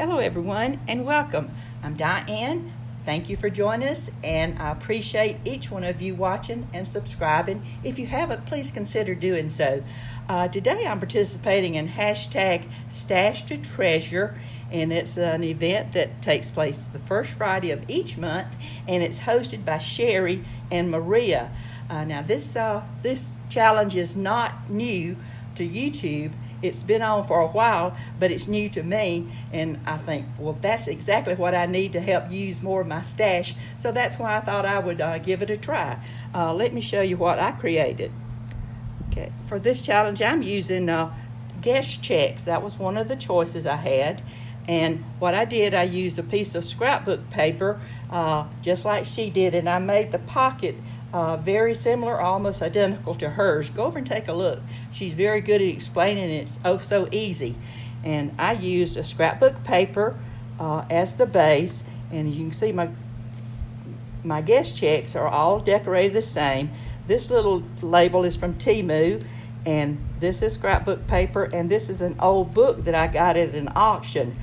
Hello everyone and welcome. I'm Diane. Thank you for joining us, and I appreciate each one of you watching and subscribing. If you haven't, please consider doing so. Today I'm participating in hashtag Stash to Treasure, and it's an event that takes place the first Friday of each month, and it's hosted by Sherry and Maria. Now this challenge is not new to YouTube. It's been on for a while, but it's new to me, and I think, well, that's exactly what I need to help use more of my stash, so that's why I thought I would give it a try. Let me show you what I created. Okay, for this challenge, I'm using guest checks. That was one of the choices I had, and what I did, I used a piece of scrapbook paper, just like she did, and I made the pocket very similar, almost identical to hers. Go over and take a look. She's very good at explaining it. It's oh so easy. And I used a scrapbook paper as the base, and as you can see, my guest checks are all decorated the same. This little label is from Temu, and this is scrapbook paper, and this is an old book that I got at an auction.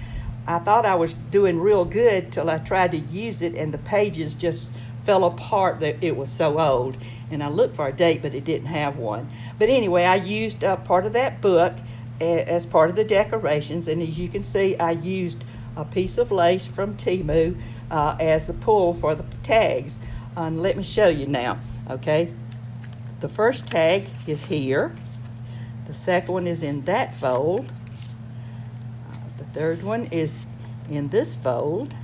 I thought I was doing real good till I tried to use it, and the pages just fell apart. That it was so old, and I looked for a date, but it didn't have one. But anyway, I used part of that book as part of the decorations, and as you can see, I used a piece of lace from Temu as a pull for the tags. Let me show you now. Okay, the first tag is here, the second one is in that fold, the third one is in this fold,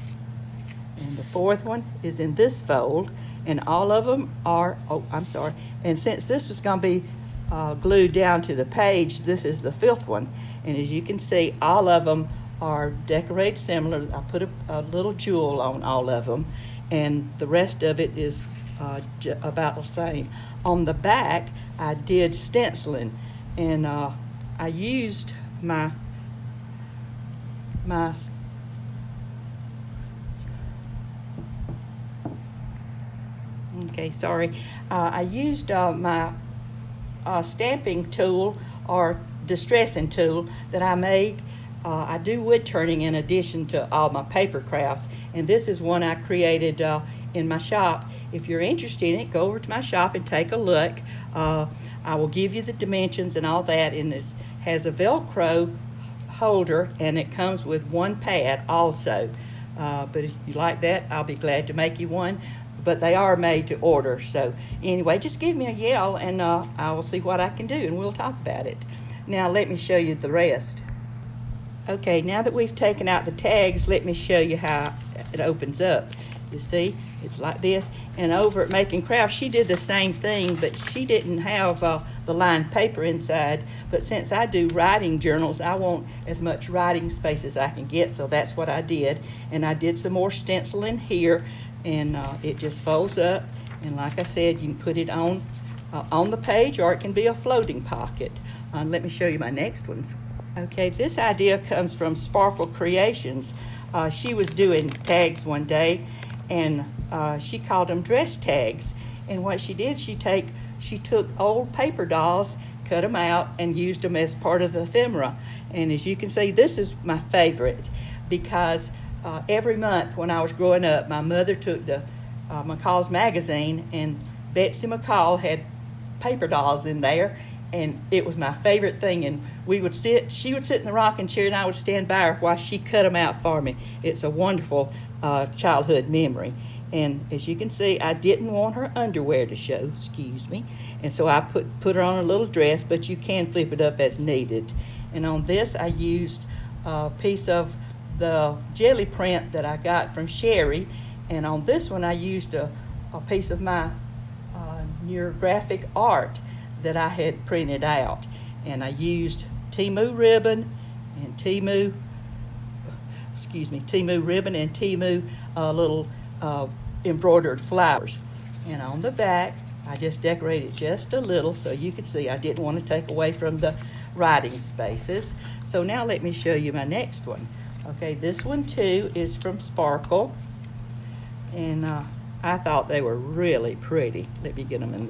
and the fourth one is in this fold, and all of them are, and since this was going to be glued down to the page, this is the fifth one, and as you can see, all of them are decorated similar. I put a little jewel on all of them, and the rest of it is about the same. On the back, I did stenciling, and I used my I used my stamping tool or distressing tool that I made. I do wood turning in addition to all my paper crafts, and this is one I created in my shop. If you're interested in it, go over to my shop and take a look. I will give you the dimensions and all that, and it has a Velcro holder, and it comes with one pad also. But if you like that, I'll be glad to make you one. But they are made to order. So anyway, just give me a yell, and I will see what I can do, and we'll talk about it. Now let me show you the rest. Okay, now that we've taken out the tags, let me show you how it opens up. You see, it's like this. And over at Making Crafts, she did the same thing, but she didn't have the lined paper inside. But since I do writing journals, I want as much writing space as I can get, so that's what I did. And I did some more stenciling here, and it just folds up. And like I said, you can put it on the page, or it can be a floating pocket. Let me show you my next ones. Okay, this idea comes from Sparkle Creations. She was doing tags one day, and she called them dress tags. And what she did, she took old paper dolls, cut them out, and used them as part of the ephemera. And as you can see, this is my favorite, because every month when I was growing up, my mother took the McCall's magazine, and Betsy McCall had paper dolls in there, and it was my favorite thing. And she would sit in the rocking chair, and I would stand by her while she cut them out for me. It's a wonderful childhood memory. And as you can see, I didn't want her underwear to show, and so I put her on a little dress, but you can flip it up as needed. And on this, I used a piece of the jelly print that I got from Sherry, and on this one I used a piece of my graphic art that I had printed out, and I used Temu ribbon and Temu little embroidered flowers. And on the back, I just decorated just a little so you could see I didn't want to take away from the writing spaces. So now let me show you my next one. Okay, this one too is from Sparkle, and I thought they were really pretty. Let me get them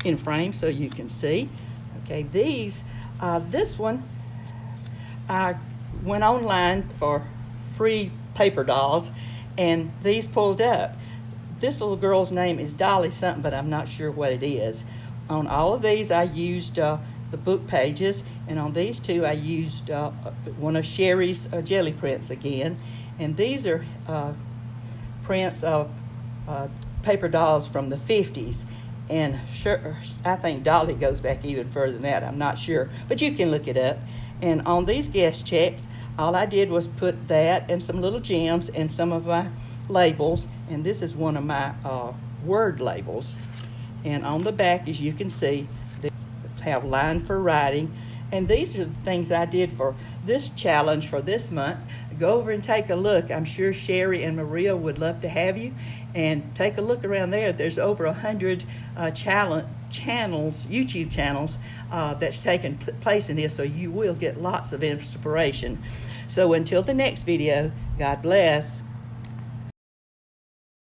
in frame so you can see. Okay, this one I went online for free paper dolls, and these pulled up. This little girl's name is Dolly something, but I'm not sure what it is. On all of these, I used the book pages, and on these two, I used one of Sherry's jelly prints again. And these are prints of paper dolls from the 50s. And sure, I think Dolly goes back even further than that. I'm not sure, but you can look it up. And on these guest checks, all I did was put that and some little gems and some of my labels. And this is one of my word labels. And on the back, as you can see, they have line for writing. And these are the things I did for this challenge for this month. Go over and take a look. I'm sure Sherry and Maria would love to have you. And take a look around there. There's over 100 channels, YouTube channels, that's taken place in this, so you will get lots of inspiration. So until the next video, God bless.